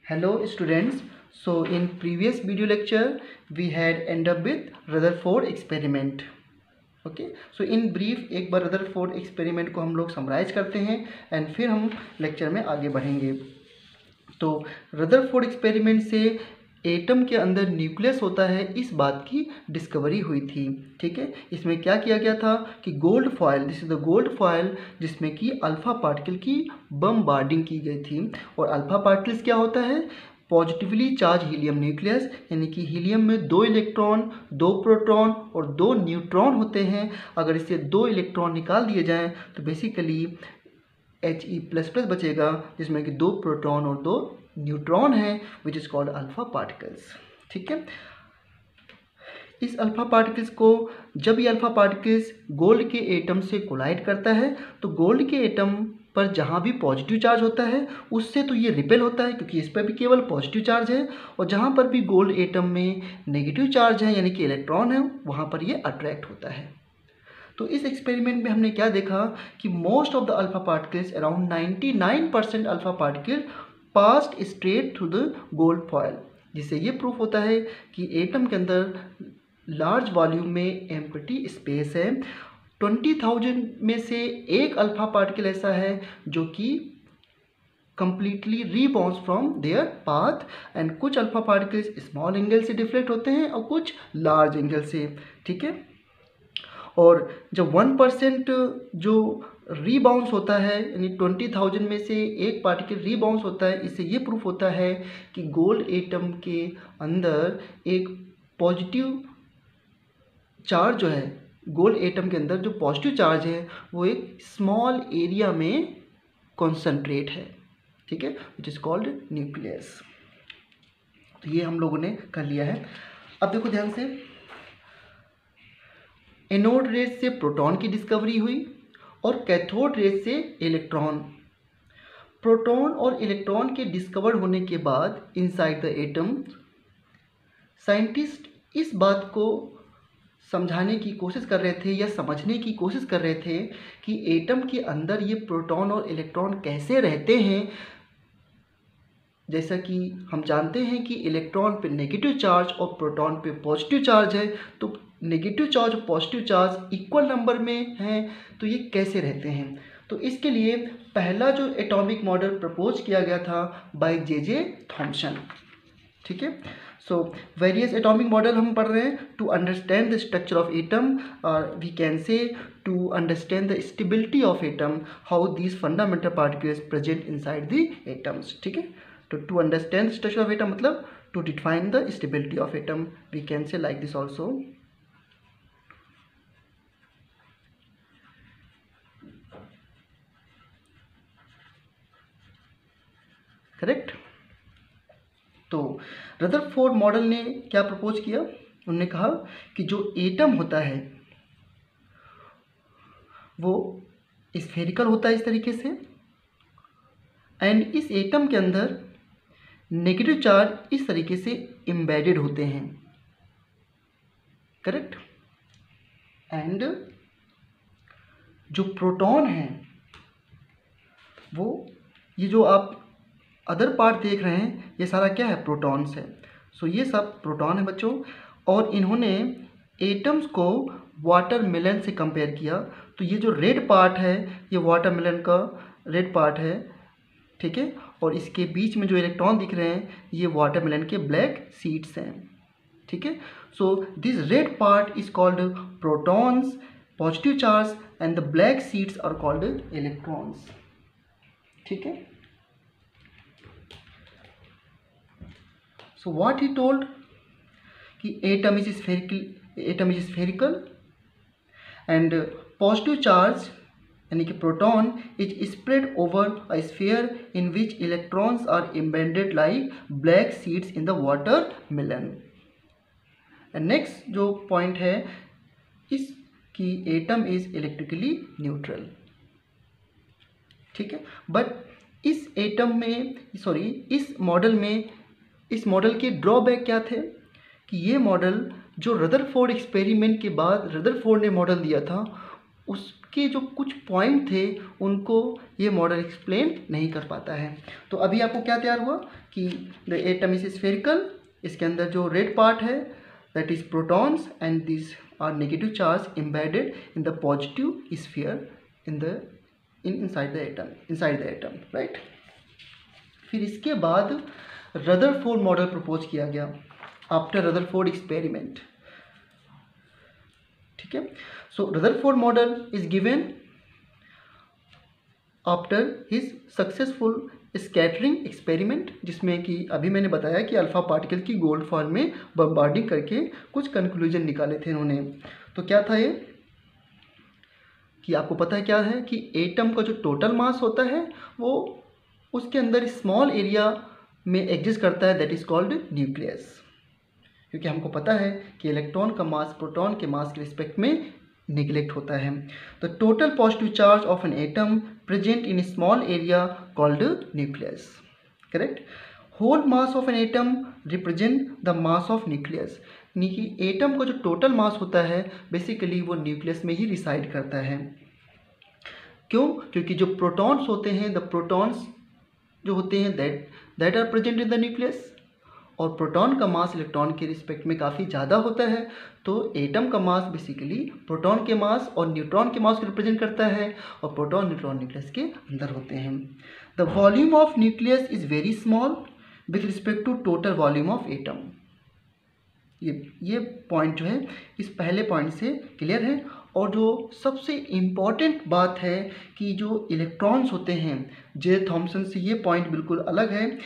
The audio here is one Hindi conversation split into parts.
Hello students. So in previous video lecture we had end up with Rutherford experiment. Okay so in brief एक बार रदरफोर्ड एक्सपेरिमेंट को हम लोग समराइज करते हैं एंड फिर हम लेक्चर में आगे बढ़ेंगे। तो रदरफोर्ड एक्सपेरिमेंट से एटम के अंदर न्यूक्लियस होता है इस बात की डिस्कवरी हुई थी। ठीक है, इसमें क्या किया गया था कि gold foil, this is the gold foil जिसमें कि अल्फा पार्टिकल की बमबार्डिंग की गई थी। और अल्फा पार्टिकल्स क्या होता है? पॉजिटिवली चार्ज हीलियम न्यूक्लियस, यानी कि हीलियम में 2 इलेक्ट्रॉन 2 प्रोटॉन और 2 न्यूट्रॉन होते हैं। अगर इससे 2 इलेक्ट्रॉन निकाल दिए जाएं तो बेसिकली He++ बचेगा जिसमें कि 2 प्रोटॉन और 2 न्यूट्रॉन है which is called alpha particles. ठीक है, इस अल्फा पार्टिकल्स को जब ये अल्फा पार्टिकल्स गोल्ड के एटम से कोलाइड करता है तो गोल्ड के एटम पर जहाँ भी पॉजिटिव चार्ज होता है उससे तो ये रिपेल होता है क्योंकि इस पर भी केवल पॉजिटिव चार्ज है, और जहाँ पर भी गोल्ड एटम में नेगेटिव चार्ज है यानी कि इलेक्ट्रॉन है वहाँ पर ये अट्रैक्ट होता है। तो इस एक्सपेरिमेंट में हमने क्या देखा कि most of the alpha particles, around 99% alpha particle passed straight through the gold foil, जिससे ये प्रूफ होता है कि एटम के अंदर लार्ज वॉल्यूम में एम्प्टी स्पेस है। 20,000 में से एक अल्फा पार्टिकल ऐसा है जो कि completely rebounce from their path, and कुछ अल्फा पार्टिकल्स स्मॉल एंगल से डिफ्लेक्ट होते हैं और कुछ लार्ज एंगल से। ठीक है, और जब 1% जो रीबाउंस होता है यानी 20,000 में से एक पार्टिकल रीबाउंस होता है, इससे ये प्रूफ होता है कि गोल्ड एटम के अंदर एक पॉजिटिव चार्ज जो है, गोल्ड एटम के अंदर जो पॉजिटिव चार्ज है वो एक स्मॉल एरिया में कॉन्सेंट्रेट है। ठीक है, विच इज़ कॉल्ड न्यूक्लियस। तो ये हम लोगों ने कर लिया है। अब देखो ध्यान से, एनोड रेज से प्रोटॉन की डिस्कवरी हुई और कैथोड रेज से इलेक्ट्रॉन। प्रोटॉन और इलेक्ट्रॉन के डिस्कवर होने के बाद इनसाइड द एटम साइंटिस्ट इस बात को समझाने की कोशिश कर रहे थे या समझने की कोशिश कर रहे थे कि एटम के अंदर ये प्रोटॉन और इलेक्ट्रॉन कैसे रहते हैं। जैसा कि हम जानते हैं कि इलेक्ट्रॉन पे नेगेटिव चार्ज और प्रोटॉन पे पॉजिटिव चार्ज है, तो नेगेटिव चार्ज और पॉजिटिव चार्ज इक्वल नंबर में हैं, तो ये कैसे रहते हैं। तो इसके लिए पहला जो एटॉमिक मॉडल प्रपोज किया गया था बाय जे थॉमसन। ठीक है, सो वेरियस एटॉमिक मॉडल हम पढ़ रहे हैं to understand the structure of atom, और we can say to understand the stability of atom, how these fundamental particles present inside the atoms. ठीक है, तो to understand the structure of atom मतलब to define the stability of atom, we can say like this also. Correct. तो रदरफोर्ड मॉडल ने क्या प्रपोज किया? उन्होंने कहा कि जो एटम होता है वो स्फेरिकल होता है इस तरीके से, एंड इस एटम के अंदर नेगेटिव चार्ज इस तरीके से एम्बेडेड होते हैं। करेक्ट। एंड जो प्रोटॉन है वो, ये जो आप अदर पार्ट देख रहे हैं ये सारा क्या है? प्रोटॉन्स है। सो ये सब प्रोटॉन है बच्चों, और इन्होंने एटम्स को वाटरमेलन से कंपेयर किया। तो ये जो रेड पार्ट है ये वाटरमेलन का रेड पार्ट है। ठीक है, और इसके बीच में जो इलेक्ट्रॉन दिख रहे हैं ये वाटरमेलन के ब्लैक सीड्स हैं। ठीक है, so this red part is called protons, positive charge, and the black seeds are called electrons. ठीक है, so what he told कि atom is spherical and positive charge यानी कि proton is spread over a sphere in which electrons are embedded like black seeds in the watermelon. And next जो पॉइंट है इस कि एटम इज इलेक्ट्रिकली न्यूट्रल। ठीक है, बट इस एटम में इस मॉडल के ड्रॉबैक क्या थे कि ये मॉडल जो रदरफोर्ड एक्सपेरिमेंट के बाद रदरफोर्ड ने मॉडल दिया था उसके जो कुछ पॉइंट थे उनको ये मॉडल एक्सप्लेन नहीं कर पाता है। तो अभी आपको क्या तैयार हुआ कि द एटम इज स्फेरिकल, इसके अंदर जो रेड पार्ट है that is protons and this are negative charge embedded in the positive sphere inside the atom, right. फिर इसके बाद रदरफोर्ड मॉडल प्रपोज किया गया आफ्टर रदरफोर्ड एक्सपेरिमेंट, ठीक है। So Rutherford model is given after his successful scattering experiment, जिसमें कि अभी मैंने बताया कि अल्फा पार्टिकल की गोल्ड फॉर्म में बम्बार्डिंग करके कुछ कंक्लूजन निकाले थे इन्होंने। तो क्या था ये कि आपको पता है क्या है कि एटम का जो टोटल मास होता है वो उसके अंदर स्मॉल एरिया में एग्जिस्ट करता है, दैट इज कॉल्ड न्यूक्लियस। क्योंकि हमको पता है कि इलेक्ट्रॉन का मास प्रोटॉन के मास के रिस्पेक्ट में निगलेक्ट होता है। The total positive charge of an atom present in small area called nucleus, correct. Whole mass of an atom represent the mass of nucleus, यानी कि एटम का जो टोटल मास होता है बेसिकली वो न्यूक्लियस में ही रिसाइड करता है। क्यों? क्योंकि जो प्रोटॉन्स होते हैं, द प्रोटॉन्स जो होते हैं that are present in the nucleus, और प्रोटॉन का मास इलेक्ट्रॉन के रिस्पेक्ट में काफ़ी ज़्यादा होता है। तो एटम का मास बेसिकली प्रोटॉन के मास और न्यूट्रॉन के मास को रिप्रेजेंट करता है, और प्रोटॉन न्यूट्रॉन न्यूक्लियस के अंदर होते हैं। The volume of nucleus is very small with respect to total volume of atom. ये पॉइंट जो है इस पहले पॉइंट से क्लियर है। और जो सबसे इम्पॉर्टेंट बात है कि जो इलेक्ट्रॉन्स होते हैं, जे थॉमसन से ये पॉइंट बिल्कुल अलग है,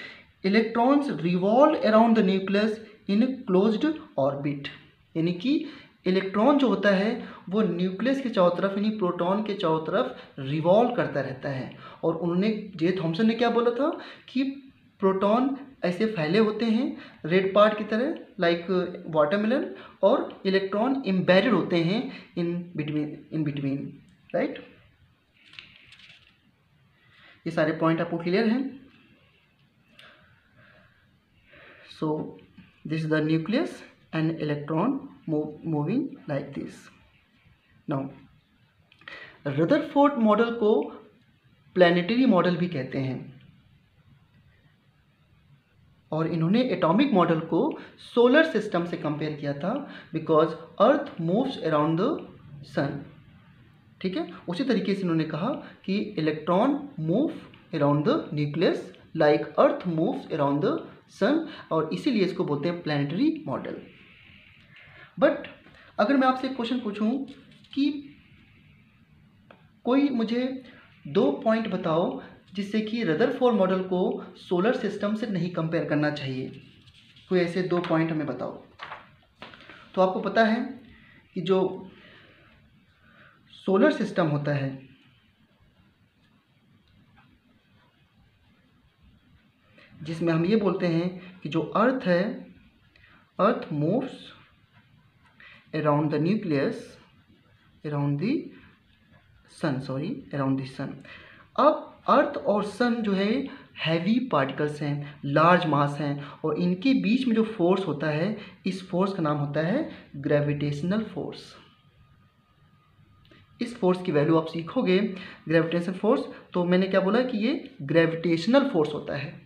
electrons revolve around the nucleus in closed orbit, यानी कि इलेक्ट्रॉन जो होता है वो न्यूक्लियस के चारों तरफ यानी प्रोटॉन के चारों तरफ रिवॉल्व करता रहता है। और उन्होंने जे थॉमसन ने क्या बोला था कि प्रोटॉन ऐसे फैले होते हैं रेड पार्ट की तरह लाइक वाटरमेलन, और इलेक्ट्रॉन एम्बेडेड होते हैं इन बिटवीन, राइट। ये सारे पॉइंट आपको क्लियर हैं। So this is the nucleus and electron moving like this. Now Rutherford model को प्लैनेटरी मॉडल भी कहते हैं, और इन्होंने एटॉमिक मॉडल को सोलर सिस्टम से कंपेयर किया था because earth moves around the sun, ठीक है। उसी तरीके से इन्होंने कहा कि electron move around the nucleus like earth moves around the sun, और इसीलिए इसको बोलते हैं प्लैनेटरी मॉडल। बट अगर मैं आपसे एक क्वेश्चन पूछूं कि कोई मुझे 2 पॉइंट बताओ जिससे कि रदरफोर्ड मॉडल को सोलर सिस्टम से नहीं कंपेयर करना चाहिए, कोई ऐसे 2 पॉइंट हमें बताओ। तो आपको पता है कि जो सोलर सिस्टम होता है जिसमें हम ये बोलते हैं कि जो अर्थ है, earth moves around the nucleus around the sun. अब अर्थ और सन जो है हैवी पार्टिकल्स हैं, लार्ज मास हैं, और इनके बीच में जो फोर्स होता है इस फोर्स का नाम होता है ग्रेविटेशनल फोर्स। इस फोर्स की वैल्यू आप सीखोगे ग्रेविटेशनल फोर्स, तो मैंने क्या बोला कि ये ग्रेविटेशनल फोर्स होता है।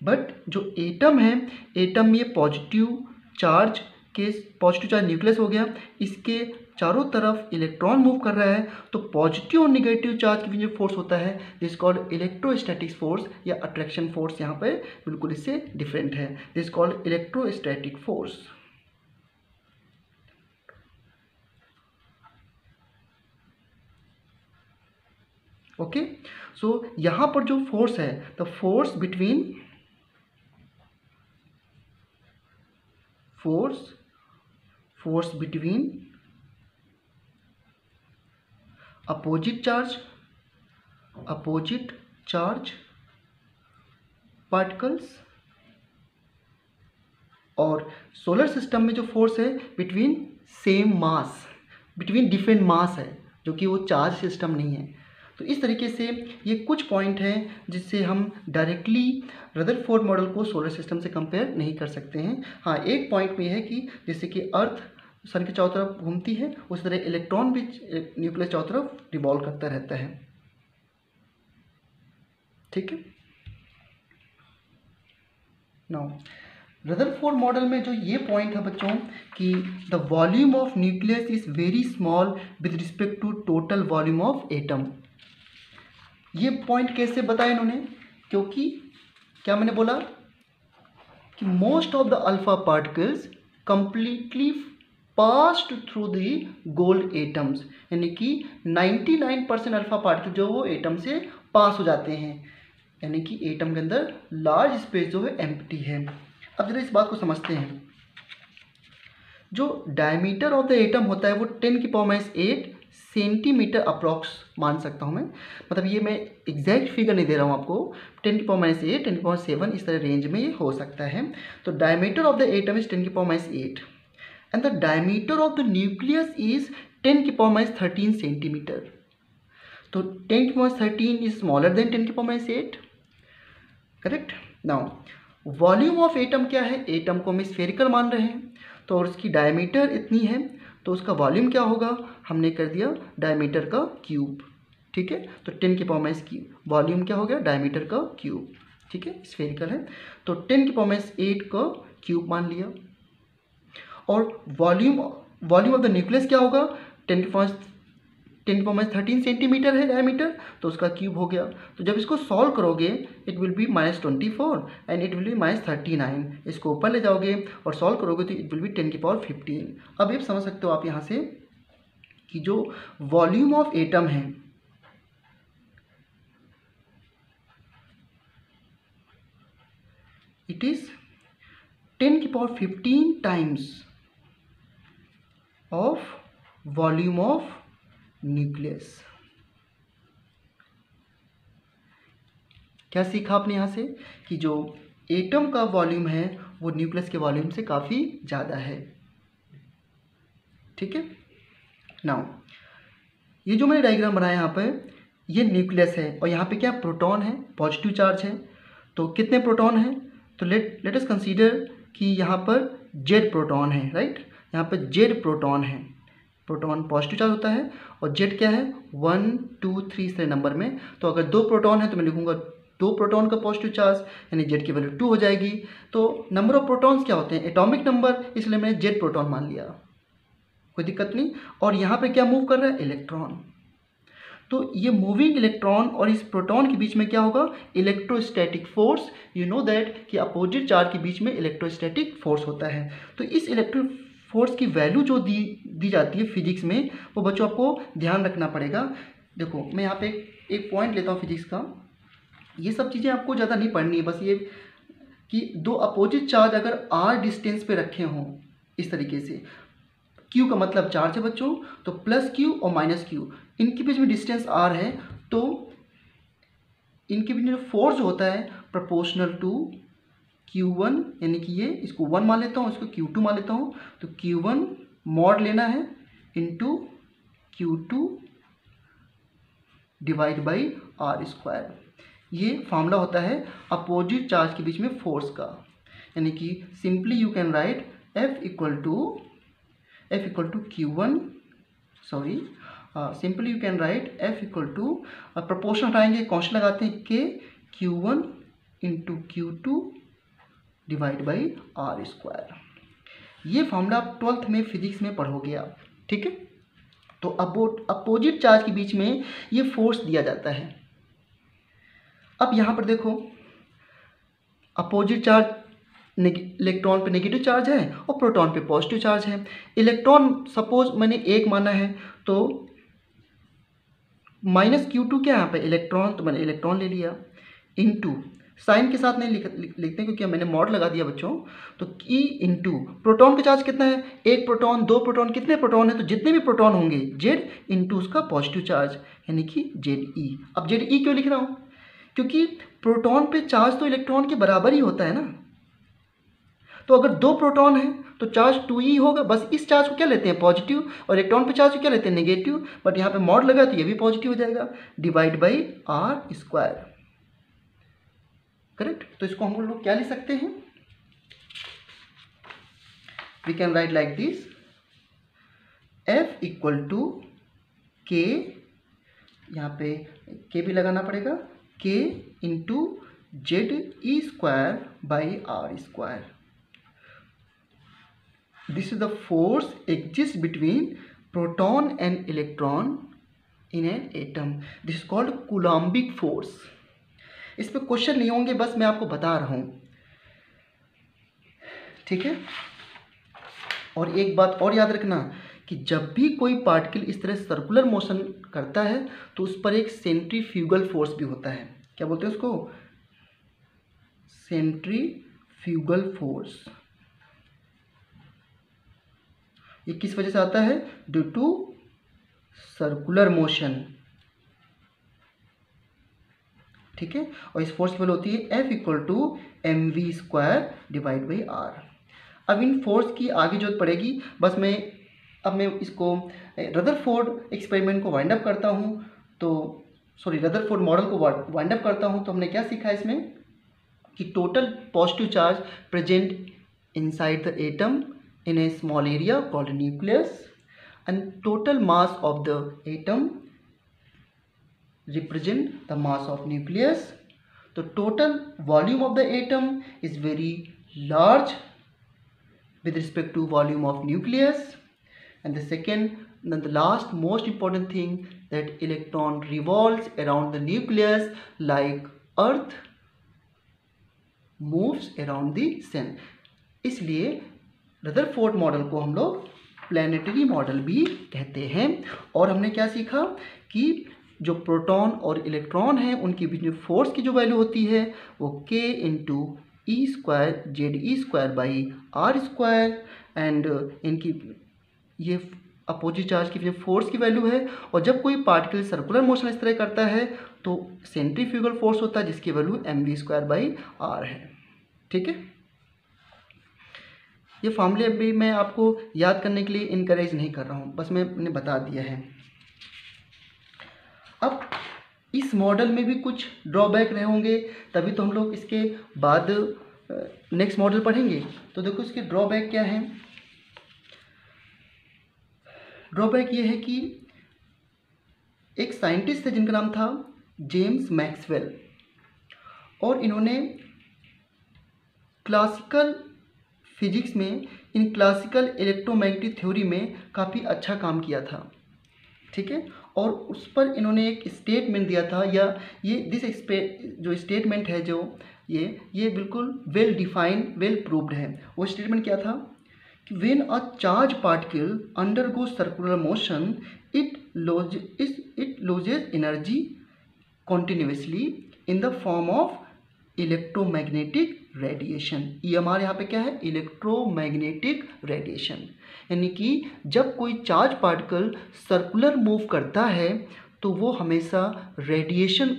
बट जो एटम है, एटम में पॉजिटिव चार्ज न्यूक्लियस हो गया, इसके चारों तरफ इलेक्ट्रॉन मूव कर रहा है, तो पॉजिटिव और निगेटिव चार्ज के बीच जो फोर्स होता है दिस कॉल्ड इलेक्ट्रोस्टैटिक फोर्स या अट्रैक्शन फोर्स, यहाँ पे बिल्कुल इससे डिफरेंट है, this called electrostatic force. Okay, so यहाँ पर जो फोर्स है the force between opposite charge particles, और सोलर सिस्टम में जो फोर्स है बिटवीन डिफरेंट मास है, जो कि वो चार्ज सिस्टम नहीं है। तो इस तरीके से ये कुछ पॉइंट हैं जिससे हम डायरेक्टली रदरफोर्ड मॉडल को सोलर सिस्टम से कंपेयर नहीं कर सकते हैं। हाँ, एक पॉइंट में है कि जैसे कि अर्थ सन के चारों तरफ घूमती है, उस तरह इलेक्ट्रॉन भी न्यूक्लियस चारों तरफ रिवॉल्व करता रहता है। ठीक है। नाउ रदरफोर्ड मॉडल में जो ये पॉइंट है बच्चों कि the volume of nucleus is very small with respect to total volume of atom. ये पॉइंट कैसे बताया इन्होंने, क्योंकि क्या मैंने बोला कि most of the alpha particles completely passed through the gold atoms, यानी कि 99% अल्फा पार्टिकल जो वो एटम से पास हो जाते हैं, यानी कि एटम के अंदर लार्ज स्पेस जो है एम्प्टी है। अब जरा इस बात को समझते हैं। जो डायमीटर ऑफ द एटम होता है वो 10⁻⁸ सेंटीमीटर अप्रॉक्स मान सकता हूँ मैं, मतलब ये मैं एग्जैक्ट फिगर नहीं दे रहा हूँ आपको, 10⁻⁸, 10⁻7 इस तरह रेंज में ये हो सकता है। तो diameter of the atom is 10⁻⁸ and the diameter of the nucleus is 10⁻13 centimetre. तो 10⁻13 is smaller than 10⁻⁸, correct. Now volume of atom क्या है, एटम को हम स्फेरिकल मान रहे हैं, तो और उसकी डायमीटर इतनी है तो उसका वॉल्यूम क्या होगा, हमने कर दिया डायमीटर का क्यूब। ठीक है, तो 10⁻³ वॉल्यूम क्या हो गया, डायमीटर का क्यूब। ठीक है, स्फेरिकल है तो 10⁻8 का क्यूब मान लिया। और वॉल्यूम ऑफ द न्यूक्लियस क्या होगा, 10⁻13 सेंटीमीटर है डायमीटर, तो उसका क्यूब हो गया। तो जब इसको सॉल्व करोगे it will be -24 and it will be -39। इसको ऊपर ले जाओगे और सॉल्व करोगे तो इट विल बी 10⁻15। अब ये समझ सकते हो आप यहाँ से कि जो वॉल्यूम ऑफ एटम है it is 10⁻15 times of volume of nucleus. क्या सीखा आपने यहाँ से कि जो एटम का वॉल्यूम है वो न्यूक्लियस के वॉल्यूम से काफ़ी ज़्यादा है। ठीक है। नाउ ये जो मैंने डायग्राम बनाया यहाँ पर, ये न्यूक्लियस है और यहाँ पे क्या प्रोटॉन है, पॉजिटिव चार्ज है। तो कितने प्रोटॉन हैं, तो लेट अस कंसीडर कि यहाँ पर जेड प्रोटॉन है, राइट। यहाँ पर जेड प्रोटॉन है, प्रोटॉन पॉजिटिव चार्ज होता है और जेड क्या है 1 2 3 इस तरह नंबर में। तो अगर 2 प्रोटॉन है तो मैं लिखूंगा 2 प्रोटॉन का पॉजिटिव चार्ज, यानी जेड की वैल्यू 2 हो जाएगी। तो नंबर ऑफ प्रोटॉन्स क्या होते हैं, एटॉमिक नंबर, इसलिए मैंने जेड प्रोटॉन मान लिया, कोई दिक्कत नहीं। और यहाँ पे क्या मूव कर रहा है, इलेक्ट्रॉन। तो ये मूविंग इलेक्ट्रॉन और इस प्रोटॉन के बीच में क्या होगा, electrostatic force. You know that कि अपोजिट चार्ज के बीच में इलेक्ट्रोस्टैटिक फोर्स होता है। तो इस इलेक्ट्रिक फोर्स की वैल्यू जो दी जाती है फिजिक्स में, वो बच्चों आपको ध्यान रखना पड़ेगा। देखो मैं यहाँ पे एक पॉइंट लेता हूँ फिजिक्स का, ये सब चीज़ें आपको ज़्यादा नहीं पढ़नी है, बस ये कि दो अपोजिट चार्ज अगर r डिस्टेंस पे रखे हों इस तरीके से, q का मतलब चार्ज है बच्चों, तो +q और -q इनके बीच में डिस्टेंस r है, तो इनके बीच में फोर्स जो होता है प्रोपोर्शनल टू Q1, यानी कि ये इसको 1 मान लेता हूँ, इसको Q2 मान लेता हूँ। तो Q1 मॉड लेना है into Q2 divide by r²। ये फार्मूला होता है अपोजिट चार्ज के बीच में फोर्स का, यानी कि simply you can write F equal to Q1, sorry simply you can write F equal to, proportion हटाएंगे कॉन्स्टेंट लगाते हैं K, Q1 into Q2 divide by r²। ये फॉर्मूला आप 12th में फिजिक्स में पढ़ोगे आप, ठीक है। तो अपोजिट चार्ज के बीच में ये फोर्स दिया जाता है। अब यहाँ पर देखो अपोजिट चार्ज इलेक्ट्रॉन पे नेगेटिव चार्ज है और प्रोटॉन पे पॉजिटिव चार्ज है। इलेक्ट्रॉन सपोज मैंने 1 माना है तो -Q2 क्या यहाँ पे इलेक्ट्रॉन, तो मैंने इलेक्ट्रॉन ले लिया, इनटू साइन के साथ नहीं लिखते क्योंकि मैंने मॉड लगा दिया बच्चों। तो E इंटू प्रोटॉन का चार्ज कितना है, 1 प्रोटॉन 2 प्रोटॉन, कितने प्रोटॉन है, तो जितने भी प्रोटॉन होंगे Z इंटू उसका पॉजिटिव चार्ज, यानी कि ZE। अब ZE क्यों लिख रहा हूँ, क्योंकि प्रोटॉन पे चार्ज तो इलेक्ट्रॉन के बराबर ही होता है ना। तो अगर 2 प्रोटॉन है तो चार्ज 2E होगा, बस इस चार्ज को क्या लेते हैं पॉजिटिव, और इलेक्ट्रॉन पे चार्ज को क्या लेते हैं नेगेटिव, बट यहाँ पे मॉड लगा तो ये भी पॉजिटिव हो जाएगा, डिवाइड बाई r², करेक्ट। तो इसको हम लोग क्या लिख सकते हैं, we can write like this equal to K, यहाँ पे के भी लगाना पड़ेगा, K into Z E square by R square. This is the force exist between proton and electron in an atom. This is called Coulombic force. इस पे क्वेश्चन नहीं होंगे, बस मैं आपको बता रहा हूँ, ठीक है. और एक बात और याद रखना कि जब भी कोई पार्टिकल इस तरह सर्कुलर मोशन करता है तो उस पर एक सेंट्रीफ्यूगल फोर्स भी होता है. क्या बोलते हैं उसको? Centrifugal force. ये किस वजह से आता है? ड्यू टू सर्कुलर मोशन, ठीक है. और इस फोर्स की वैल्यू होती है F equal to M V square divide by R. अब इन फोर्स की आगे जरूरत पड़ेगी, बस अब मैं इसको रदरफोर्ड एक्सपेरिमेंट को वाइंड अप करता हूँ. तो रदरफोर्ड मॉडल को वाइंड अप करता हूँ. तो हमने क्या सीखा इसमें कि total positive charge present inside the atom in a small area called nucleus, and total mass of the atom represent the mass of nucleus. The total volume of the atom is very large with respect to volume of nucleus. And the last most important thing, that electron revolves around the nucleus like earth moves around the sun. इसलिए रदरफोर्ड मॉडल को हम लोग प्लैनेटरी मॉडल भी कहते हैं. और हमने क्या सीखा कि जो प्रोटॉन और इलेक्ट्रॉन हैं उनके बीच में फोर्स की जो वैल्यू होती है वो k into E square Z E square by R square. And इनकी ये अपोजिट चार्ज की फोर्स की वैल्यू है. और जब कोई पार्टिकल सर्कुलर मोशन इस तरह करता है तो सेंट्रीफ्यूगल फोर्स होता है जिसकी value M V square by R है, ठीक है. ये फॉर्मूले भी मैं आपको याद करने के लिए इनकरेज नहीं कर रहा हूँ, बस मैंने बता दिया है. अब इस मॉडल में भी कुछ ड्रॉबैक रहे होंगे, तभी तो हम लोग इसके बाद नेक्स्ट मॉडल पढ़ेंगे. तो देखो इसके ड्रॉबैक क्या है. ड्रॉबैक ये है कि एक साइंटिस्ट थे जिनका नाम था जेम्स मैक्सवेल, और इन्होंने क्लासिकल फिजिक्स में इन क्लासिकल इलेक्ट्रोमैग्नेटिक थ्योरी में काफ़ी अच्छा काम किया था, ठीक है. और उस पर इन्होंने एक स्टेटमेंट दिया था, या ये जो स्टेटमेंट है जो ये बिल्कुल वेल डिफाइंड, वेल प्रूव्ड है. वो स्टेटमेंट क्या था कि when a charge particle undergo circular motion it losses energy continuously in the form of electromagnetic radiation. ये हमारे यहाँ पे क्या है? Electromagnetic radiation. यानी कि जब कोई चार्ज पार्टिकल सर्कुलर मूव करता है तो वो हमेशा रेडिएशन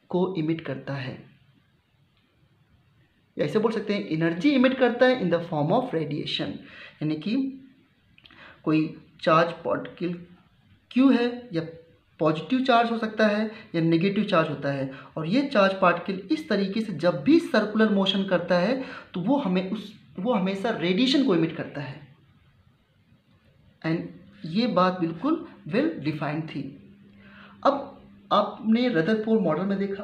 को इमिट करता है, या ऐसे बोल सकते हैं एनर्जी इमिट करता है in the form of radiation. यानी कि कोई चार्ज पार्टिकल क्यों है, या पॉजिटिव चार्ज हो सकता है या नेगेटिव चार्ज होता है, और ये चार्ज पार्टिकल इस तरीके से जब भी सर्कुलर मोशन करता है तो वो हमेशा रेडिएशन को इमिट करता है. एंड ये बात बिल्कुल वेल डिफाइंड थी. अब आपने रदरफोर्ड मॉडल में देखा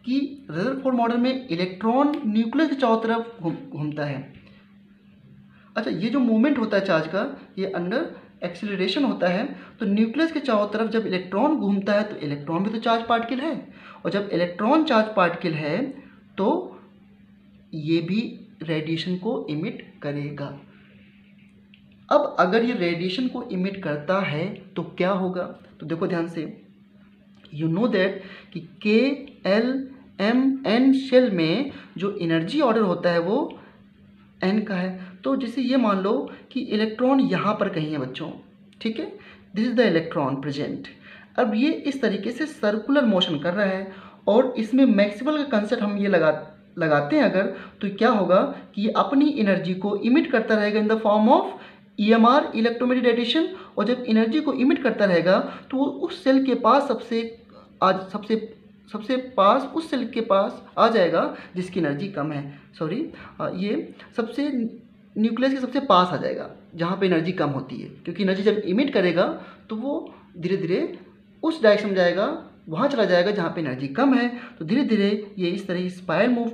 कि रदरफोर्ड मॉडल में इलेक्ट्रॉन न्यूक्लियस के चारों तरफ घूमता है. अच्छा, ये जो मूवमेंट होता है चार्ज का, ये अंडर एक्सेलरेशन होता है. तो न्यूक्लियस के चारों तरफ जब इलेक्ट्रॉन घूमता है तो इलेक्ट्रॉन भी तो चार्ज पार्टिकल है, और जब इलेक्ट्रॉन चार्ज पार्टिकल है तो ये भी रेडिएशन को इमिट करेगा. अब अगर ये रेडिएशन को इमिट करता है तो क्या होगा? तो देखो ध्यान से, यू नो दैट कि के एल एम एन शेल में जो एनर्जी ऑर्डर होता है वो एन का है. तो जैसे ये मान लो कि इलेक्ट्रॉन यहाँ पर कहीं है बच्चों, ठीक है. This is the electron present. अब ये इस तरीके से सर्कुलर मोशन कर रहा है, और इसमें मैक्सवेल का कंसेप्ट हम ये लगाते हैं अगर, तो क्या होगा कि ये अपनी एनर्जी को इमिट करता रहेगा in the form of EMR, electromagnetic radiation. और जब एनर्जी को इमिट करता रहेगा तो वो उस सेल के पास सबसे पास उस सेल के पास आ जाएगा जिसकी एनर्जी कम है. ये सबसे न्यूक्लियस के सबसे पास आ जाएगा जहाँ पे एनर्जी कम होती है, क्योंकि एनर्जी जब इमिट करेगा तो वो धीरे धीरे उस डायरेक्शन में जाएगा, वहाँ चला जाएगा जहाँ पे एनर्जी कम है। तो धीरे धीरे ये इस तरह स्पाइरल मूव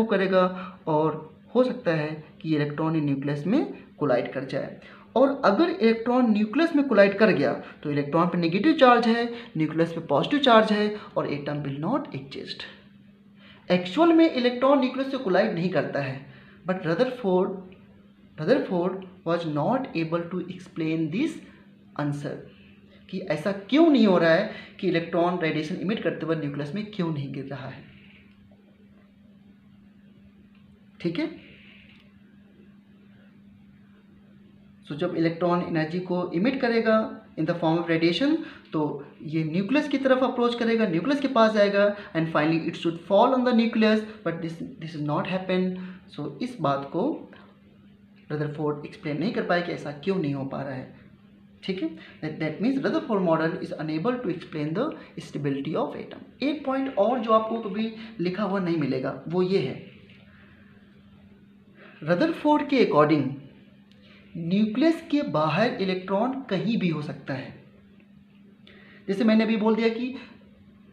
करेगा और हो सकता है कि इलेक्ट्रॉन न्यूक्लियस में कोलाइड कर जाए। और अगर इलेक्ट्रॉन न्यूक्लियस में कोलाइड कर गया तो इलेक्ट्रॉन पे नेगेटिव चार्ज है, न्यूक्लियस पे पॉजिटिव चार्ज है और atom will not exist. Actual में इलेक्ट्रॉन न्यूक्लियस से कोलाइड नहीं करता है, but Rutherford was not able to explain this answer कि ऐसा क्यों नहीं हो रहा है कि इलेक्ट्रॉन रेडिएशन इमिट करते हुए न्यूक्लियस में क्यों नहीं गिर रहा है। ठीक है, सो जब इलेक्ट्रॉन एनर्जी को इमिट करेगा in the form of radiation तो ये न्यूक्लियस की तरफ अप्रोच करेगा, न्यूक्लियस के पास जाएगा and finally it should fall on the nucleus, but this is not happen. So इस बात को रदरफोर्ड एक्सप्लेन नहीं कर पाए कि ऐसा क्यों नहीं हो पा रहा है। ठीक है, that means Rutherford model is unable to explain the stability of atom. एक पॉइंट और जो आपको कभी लिखा हुआ नहीं मिलेगा वो ये है, रदरफोर्ड के अकॉर्डिंग न्यूक्लियस के बाहर इलेक्ट्रॉन कहीं भी हो सकता है। जैसे मैंने अभी बोल दिया कि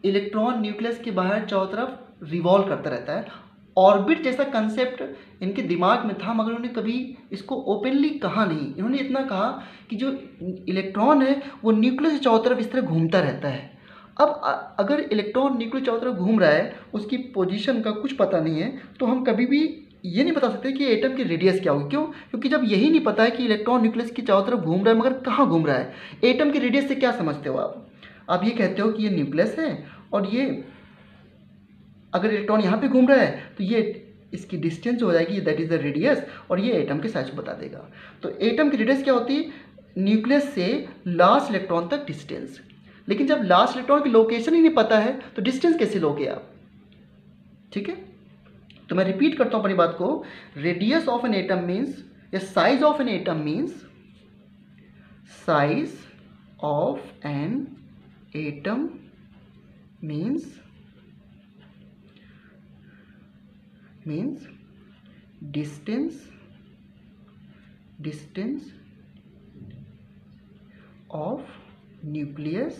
इलेक्ट्रॉन न्यूक्लियस के बाहर चारों तरफ रिवॉल्व करता रहता है। ऑर्बिट जैसा कंसेप्ट इनके दिमाग में था, मगर उन्होंने कभी इसको ओपनली कहा नहीं। इन्होंने इतना कहा कि जो इलेक्ट्रॉन है वो न्यूक्लियस के चारों तरफ इस तरह घूमता रहता है। अब अगर इलेक्ट्रॉन न्यूक्लियस चारों तरफ घूम रहा है, उसकी पोजीशन का कुछ पता नहीं है, तो हम कभी भी ये नहीं बता सकते कि एटम की रेडियस क्या होगी। क्यों? क्योंकि जब यही नहीं पता है कि इलेक्ट्रॉन न्यूक्लियस की चारों तरफ घूम रहा है मगर कहाँ घूम रहा है, एटम की रेडियस से क्या समझते हो आप ये कहते हो कि ये न्यूक्लियस है और ये अगर इलेक्ट्रॉन यहाँ पे घूम रहा है तो ये इसकी डिस्टेंस हो जाएगी, दैट इज द रेडियस, और ये एटम के साइज को बता देगा। तो एटम की रेडियस क्या होती है? न्यूक्लियस से लास्ट इलेक्ट्रॉन तक डिस्टेंस। लेकिन जब लास्ट इलेक्ट्रॉन की लोकेशन ही नहीं पता है तो डिस्टेंस कैसे लोगे आप? ठीक है, तो मैं रिपीट करता हूं अपनी बात को। Radius of an atom means या size of an atom means size of an atom means distance of nucleus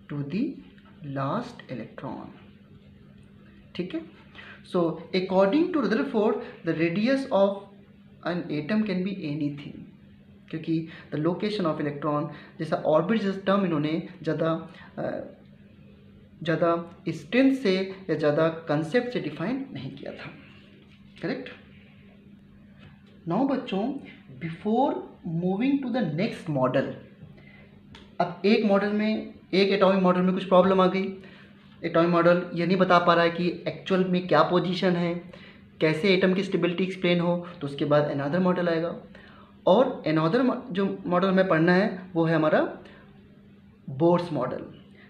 to the last electron। ठीक है, so according to Rutherford the radius of an atom can be anything, क्योंकि the location of electron जैसा ऑर्बिट जैसा टर्म इन्होंने ज़्यादा स्ट्रेंथ से या ज़्यादा कंसेप्ट से डिफाइन नहीं किया था। करेक्ट। नाउ बच्चों, before moving to the next model, अब एक एटॉमिक मॉडल में कुछ प्रॉब्लम आ गई। एटॉमिक मॉडल ये नहीं बता पा रहा है कि एक्चुअल में क्या पोजीशन है, कैसे एटम की स्टेबिलिटी एक्सप्लेन हो, तो उसके बाद अनदर मॉडल आएगा। और अनदर जो मॉडल हमें पढ़ना है वो है हमारा बोर्स मॉडल।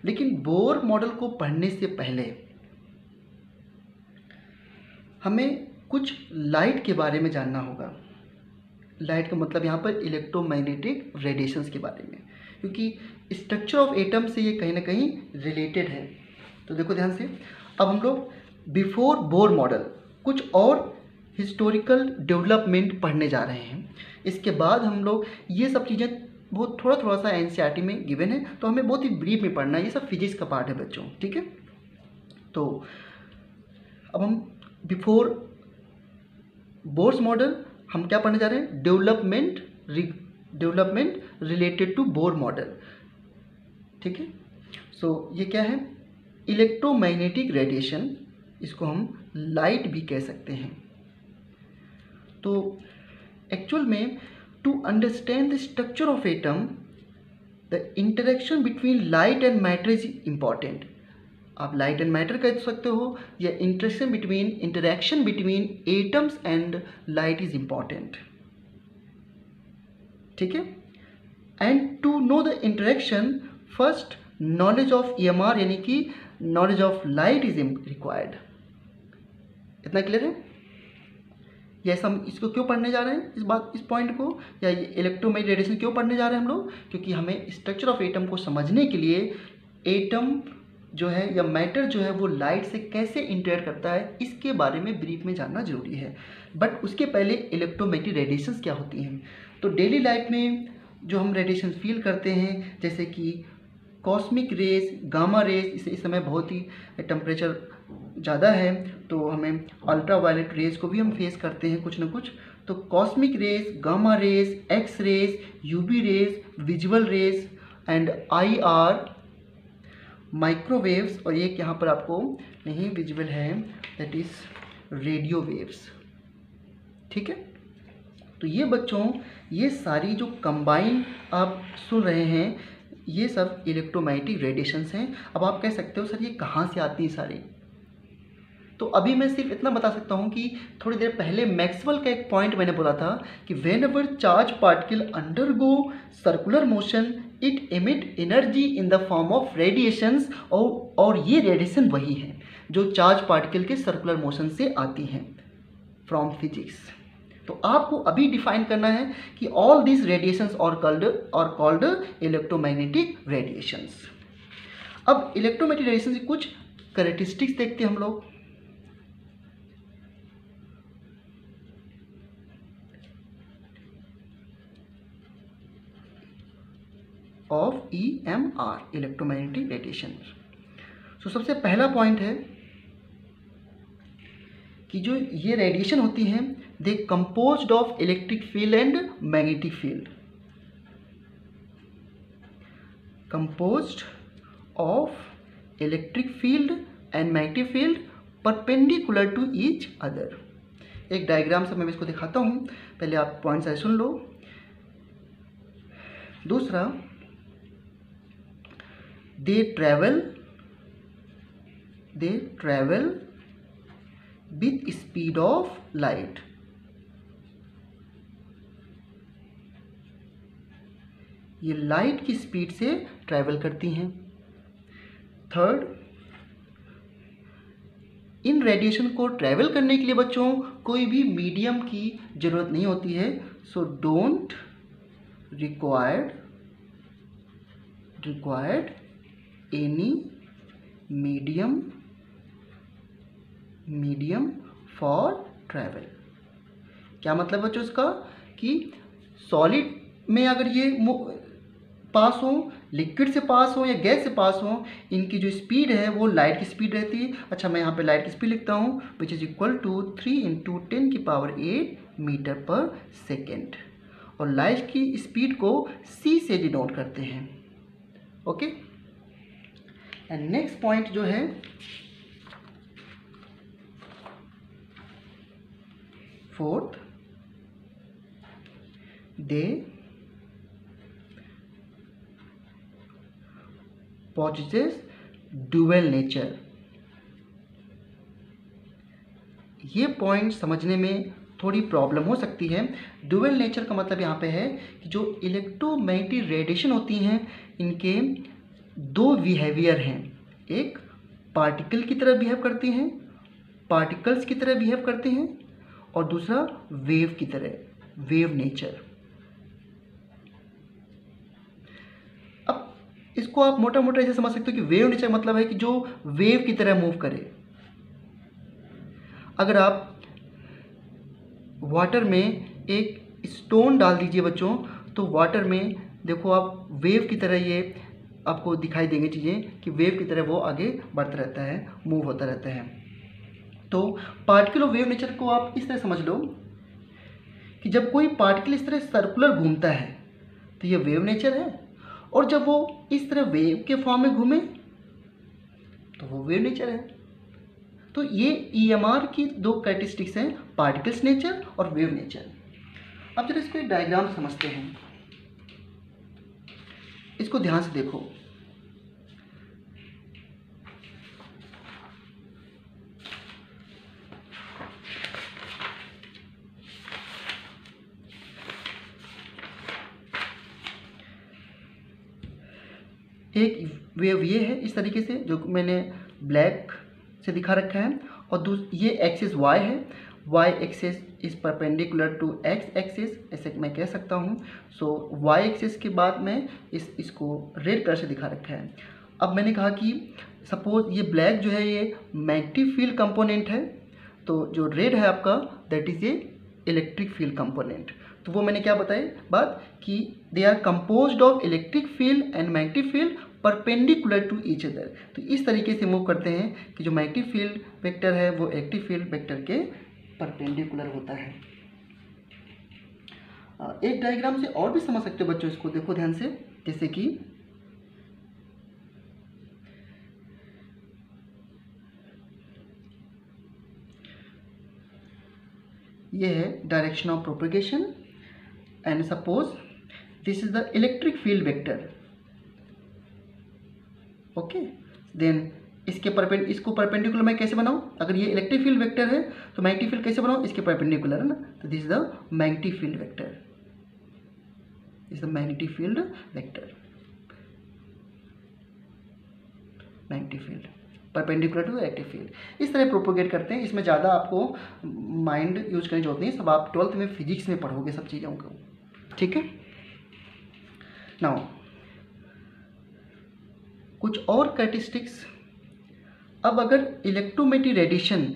लेकिन बोर मॉडल को पढ़ने से पहले हमें कुछ लाइट के बारे में जानना होगा। लाइट का मतलब यहाँ पर इलेक्ट्रोमैग्नेटिक रेडिएशंस के बारे में, क्योंकि स्ट्रक्चर ऑफ एटम से ये कहीं ना कहीं रिलेटेड है। तो देखो ध्यान से, अब हम लोग बिफोर बोर मॉडल कुछ और हिस्टोरिकल डेवलपमेंट पढ़ने जा रहे हैं। इसके बाद हम लोग ये सब चीज़ें बहुत थोड़ा सा एनसीईआरटी में गिवन है, तो हमें बहुत ही ब्रीफ में पढ़ना है। ये सब फिजिक्स का पार्ट है बच्चों, ठीक है। तो अब हम बिफोर बोर्स मॉडल हम क्या पढ़ने जा रहे हैं? Development related to Bohr model, ठीक है। सो ये क्या है? इलेक्ट्रोमैग्नेटिक रेडिएशन, इसको हम लाइट भी कह सकते हैं। तो एक्चुअल में to understand the structure of atom, the interaction between light and matter is important। आप light and matter कह सकते हो, या interaction between atoms and light is important, ठीक है। And to know the interaction, first knowledge of EMR यानी कि knowledge of light is required। इतना क्लियर है? यस, हम इसको क्यों पढ़ने जा रहे हैं, इस पॉइंट को, या इलेक्ट्रोमैग्नेटिक रेडिएशन क्यों पढ़ने जा रहे हैं हम लोग? क्योंकि हमें स्ट्रक्चर ऑफ एटम को समझने के लिए एटम जो है या मैटर जो है वो लाइट से कैसे इंटरेक्ट करता है, इसके बारे में ब्रीफ में जानना जरूरी है। बट उसके पहले इलेक्ट्रोमैग्नेटिक रेडिएशंस क्या होती हैं। तो डेली लाइफ में जो हम रेडिएशन फील करते हैं, जैसे कि कॉस्मिक रेज, गामा रेज, इस समय बहुत ही टेम्परेचर ज़्यादा है तो हमें अल्ट्रा वायलेट रेज को भी हम फेस करते हैं कुछ ना कुछ। तो cosmic rays, gamma rays, X rays, UV rays, visual rays and IR, microwaves, और एक यहाँ पर आपको नहीं विजुअल है, दैट इज रेडियो वेव्स। ठीक है, तो ये बच्चों ये सारी जो कंबाइन आप सुन रहे हैं ये सब इलेक्ट्रोमैग्नेटिक रेडिएशंस हैं। अब आप कह सकते हो सर ये कहाँ से आती हैं सारी। तो अभी मैं सिर्फ इतना बता सकता हूँ कि थोड़ी देर पहले मैक्सवेल का एक पॉइंट मैंने बोला था कि when ever charge particle undergo circular motion it emit energy in the form of radiations, और ये रेडिएशन वही है जो चार्ज पार्टिकल के सर्कुलर मोशन से आती हैं फ्रॉम फिजिक्स। तो आपको अभी डिफाइन करना है कि ऑल दिस रेडिएशंस और कॉल्ड इलेक्ट्रोमैग्नेटिक रेडिएशंस। अब इलेक्ट्रोमैग्नेटिक रेडिएशन की कुछ कैरेक्टरिस्टिक्स देखते हैं हम लोग। Of EMR, electromagnetic radiation. तो सबसे पहला पॉइंट है कि जो ये रेडिएशन होती हैं they composed of electric field and magnetic field, composed of electric field and magnetic field perpendicular to each other. एक डायग्राम से मैं इसको दिखाता हूँ, पहले आप पॉइंट्स ऐसे सुन लो। दूसरा, they travel with speed of light। ये लाइट की स्पीड से ट्रैवल करती हैं। थर्ड, इन रेडिएशन को ट्रैवल करने के लिए बच्चों कोई भी मीडियम की जरूरत नहीं होती है। So don't required any medium for travel. क्या मतलब बच्चों इसका कि सॉलिड में अगर ये पास हो, लिक्विड से पास हो या गैस से पास हो, इनकी जो स्पीड है वो लाइट की स्पीड रहती है। अच्छा, मैं यहाँ पे लाइट की स्पीड लिखता हूँ which is equal to 3 × 10⁸ metre per second, और लाइट की स्पीड को c से डिनोट करते हैं। ओके, एंड नेक्स्ट पॉइंट जो है fourth, they possesses dual nature. ये पॉइंट समझने में थोड़ी प्रॉब्लम हो सकती है। ड्यूअल नेचर का मतलब यहाँ पे है कि जो इलेक्ट्रोमैग्नेटिक रेडिएशन होती हैं इनके दो बिहेवियर हैं। एक पार्टिकल की तरह बिहेव करती हैं, पार्टिकल्स की तरह बिहेव करते हैं, और दूसरा वेव की तरह, वेव नेचर। अब इसको आप मोटा मोटा ऐसे समझ सकते हो कि वेव नेचर मतलब है कि जो वेव की तरह मूव करे। अगर आप वाटर में एक स्टोन डाल दीजिए बच्चों, तो वाटर में देखो आप वेव की तरह ये आपको दिखाई देंगी चीज़ें कि वेव की तरह वो आगे बढ़ता रहता है, मूव होता रहता है। तो पार्टिकल और वेव नेचर को आप इस तरह समझ लो कि जब कोई पार्टिकल इस तरह सर्कुलर घूमता है तो ये वेव नेचर है, और जब वो इस तरह वेव के फॉर्म में घूमे तो वो वेव नेचर है। तो ये EMR की दो कैरेक्टरिस्टिक्स हैं, पार्टिकल्स नेचर और वेव नेचर। अब जरा इसको एक डायग्राम समझते हैं, इसको ध्यान से देखो। एक वेव ये है इस तरीके से जो मैंने ब्लैक से दिखा रखा है, और ये एक्सिस y है, y axis is perpendicular to x axis, ऐसे मैं कह सकता हूँ। सो y एक्सिस के बाद में इसको रेड कलर से दिखा रखा है। अब मैंने कहा कि सपोज ये ब्लैक जो है ये मैग्नेटिक फील्ड कंपोनेंट है, तो जो रेड है आपका that is a electric field component. तो वो मैंने क्या बताई बात कि they are composed of electric field and magnetic field perpendicular to each other. तो इस तरीके से मूव करते हैं कि जो मैग्नेटिक फील्ड वेक्टर है वो इलेक्ट्रिक फील्ड वेक्टर के परपेंडिकुलर होता है। एक डायग्राम से और भी समझ सकते हो बच्चों, इसको देखो ध्यान से। जैसे कि ये है direction of propagation and suppose this is the electric field vector. Okay, then इसको परपेंडिकुलर मैं कैसे बनाऊं? अगर ये इलेक्ट्रिक फील्ड वेक्टर है तो मैग्नेटिक फील्ड कैसे बनाऊं? इसके परपेंडिकुलर है ना, तो this is the magnetic field vector, is the magnetic field vector, magnetic field perpendicular to electric field. इस तरह प्रोपोगेट करते हैं। इसमें ज़्यादा आपको माइंड यूज करने की जरूरत नहीं, सब आप 12th में फिजिक्स में पढ़ोगे सब चीज़ों को, ठीक है। नाउ कुछ और कैरेक्टरिस्टिक्स। अब अगर इलेक्ट्रोमैग्नेटिक रेडिएशन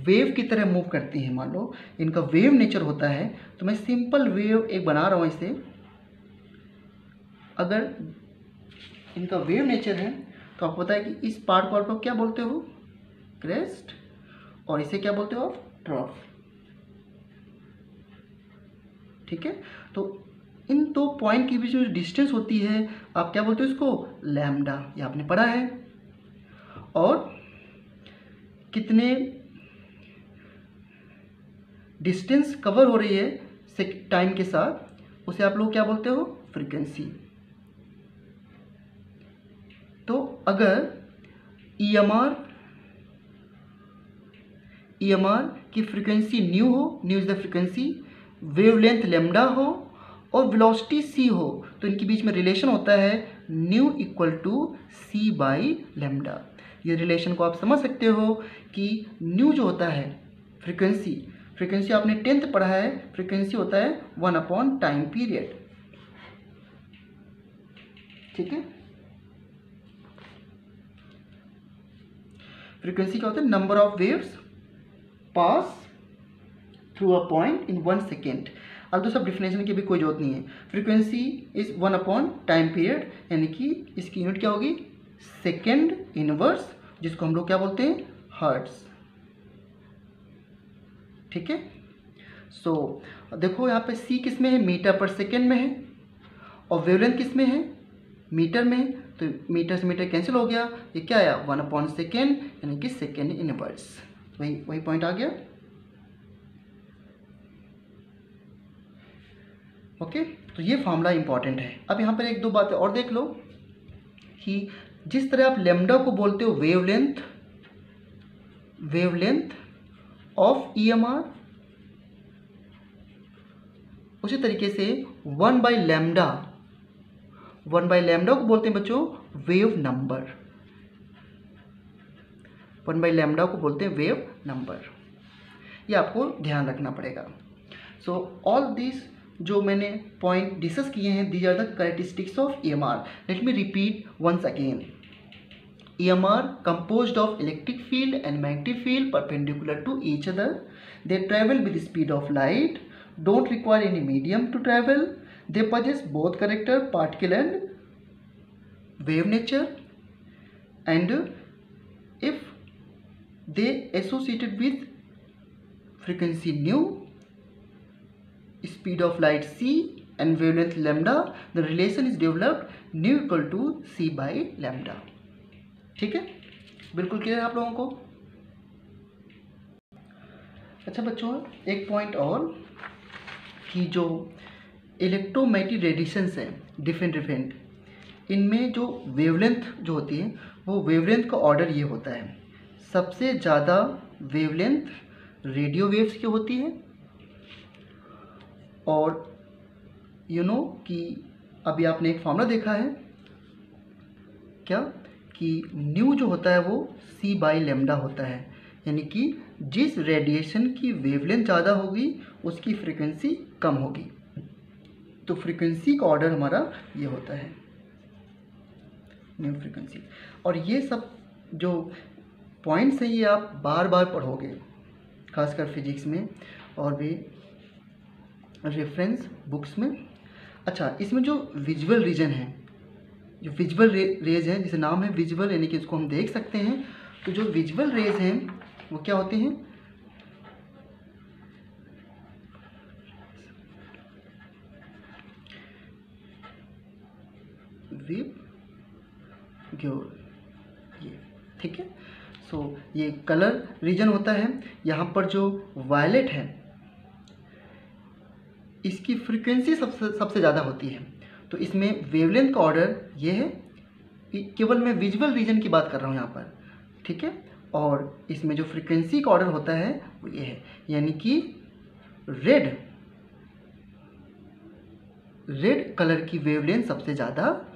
वेव की तरह मूव करती है, मान लो इनका वेव नेचर होता है, तो मैं सिंपल वेव एक बना रहा हूँ इसे। अगर इनका वेव नेचर है तो आपको पता है कि इस पार्ट को आप क्या बोलते हो? क्रेस्ट, और इसे क्या बोलते हो आप? ट्रफ, ठीक है। तो इन दो पॉइंट के बीच में जो डिस्टेंस होती है आप क्या बोलते हो इसको? लैम्डा, ये आपने पढ़ा है। और कितने डिस्टेंस कवर हो रही है टाइम के साथ, उसे आप लोग क्या बोलते हो? फ्रीक्वेंसी। तो अगर EMR की फ्रीक्वेंसी न्यू हो, new is the frequency, wavelength lambda हो और वेलोसिटी c हो, तो इनके बीच में रिलेशन होता है nu equal to c by lambda. ये रिलेशन को आप समझ सकते हो कि न्यू जो होता है फ्रीक्वेंसी आपने 10th पढ़ा है, फ्रीक्वेंसी होता है 1 टाइम पीरियड, ठीक है। फ्रीक्वेंसी क्या होता है? Number of waves pass through a point in 1 second. अब तो सब डिफिनेशन की भी कोई जरूरत नहीं है। फ्रीक्वेंसी इज 1 टाइम पीरियड, यानी कि इसकी यूनिट क्या होगी? सेकेंड इनवर्स, जिसको हम लोग क्या बोलते हैं? हर्ट्ज, ठीक है। सो देखो यहाँ पे c किस में है? मीटर पर सेकेंड में है, और वेवलेंथ किस में है? मीटर में है। तो मीटर से मीटर कैंसिल हो गया, ये क्या आया? 1 सेकेंड, यानी कि सेकेंड इनवर्स। वही पॉइंट आ गया, ओके। तो ये फॉर्मूला इंपॉर्टेंट है। अब यहाँ पर एक दो बातें और देख लो कि जिस तरह आप लैम्डा को बोलते हो वेवलेंथ ऑफ EMR, उसी तरीके से 1 बाई लैम्डा को बोलते हैं बच्चों वेव नंबर। 1 बाई लैम्डा को बोलते हैं वेव नंबर, ये आपको ध्यान रखना पड़ेगा। सो ऑल दिस जो मैंने पॉइंट डिस्कस किए हैं, these are the characteristics of EMR। Let me repeat once again. EMR composed of electric field and magnetic field perpendicular to each other. They travel with the speed of light, don't require any medium to travel. They possess both character, particle and wave nature. And if they associated with frequency nu, speed of light c and wavelength lambda, the relation is developed nu equal to c by lambda। ठीक है, बिल्कुल क्लियर है आप लोगों को? अच्छा बच्चों, एक पॉइंट और कि जो इलेक्ट्रोमैग्नेटिक रेडिएशंस हैं डिफरेंट, इनमें जो वेवलेंथ जो होती है वो वेवलेंथ का ऑर्डर ये होता है। सबसे ज़्यादा वेवलेंथ रेडियो वेव्स की होती है, और यू नो कि अभी आपने एक फॉर्मूला देखा है क्या, कि न्यू जो होता है वो c बाई लैम्डा होता है, यानी कि जिस रेडिएशन की वेवलेंथ ज़्यादा होगी उसकी फ्रीक्वेंसी कम होगी। तो फ्रीक्वेंसी का ऑर्डर हमारा ये होता है न्यू फ्रीक्वेंसी। और ये सब जो पॉइंट्स हैं ये आप बार बार पढ़ोगे, खासकर फिजिक्स में और भी रेफरेंस बुक्स में। अच्छा, इसमें जो विजुअल रीजन है, जो विजुअल रेज हैं, जिसे नाम है विजुअल, यानी कि इसको हम देख सकते हैं, तो जो विजुअल रेज हैं वो क्या होते हैं, ये ठीक है। सो ये कलर रीजन होता है। यहाँ पर जो वायलेट है इसकी फ्रीक्वेंसी सबसे ज़्यादा होती है, तो इसमें वेवलेंथ का ऑर्डर ये है। केवल मैं विजुअल रीजन की बात कर रहा हूँ यहाँ पर, ठीक है। और इसमें जो फ्रीक्वेंसी का ऑर्डर होता है वो ये है, यानी कि रेड कलर की वेवलेंथ सबसे ज़्यादा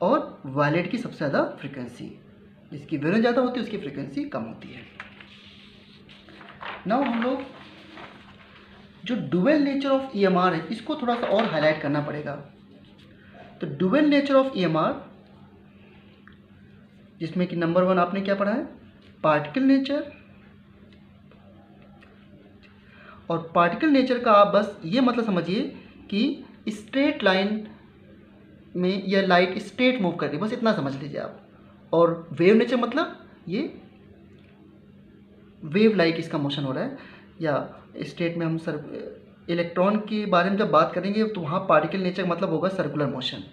और वायलेट की सबसे ज़्यादा फ्रीक्वेंसी। जिसकी वेवलेंथ ज़्यादा होती है उसकी फ्रीक्वेंसी कम होती है। नाउ हम लोग जो डुअल नेचर ऑफ EMR है इसको थोड़ा सा और हाईलाइट करना पड़ेगा। तो डुअल नेचर ऑफ EMR, जिसमें कि नंबर 1 आपने क्या पढ़ा है, पार्टिकल नेचर। और पार्टिकल नेचर का आप बस ये मतलब समझिए कि स्ट्रेट लाइन में यह लाइट स्ट्रेट मूव कर रही है, बस इतना समझ लीजिए आप। और वेव नेचर मतलब ये वेव लाइक इसका मोशन हो रहा है, या स्टेट में हम इलेक्ट्रॉन के बारे में जब बात करेंगे तो वहाँ पार्टिकल नेचर मतलब होगा सर्कुलर मोशन,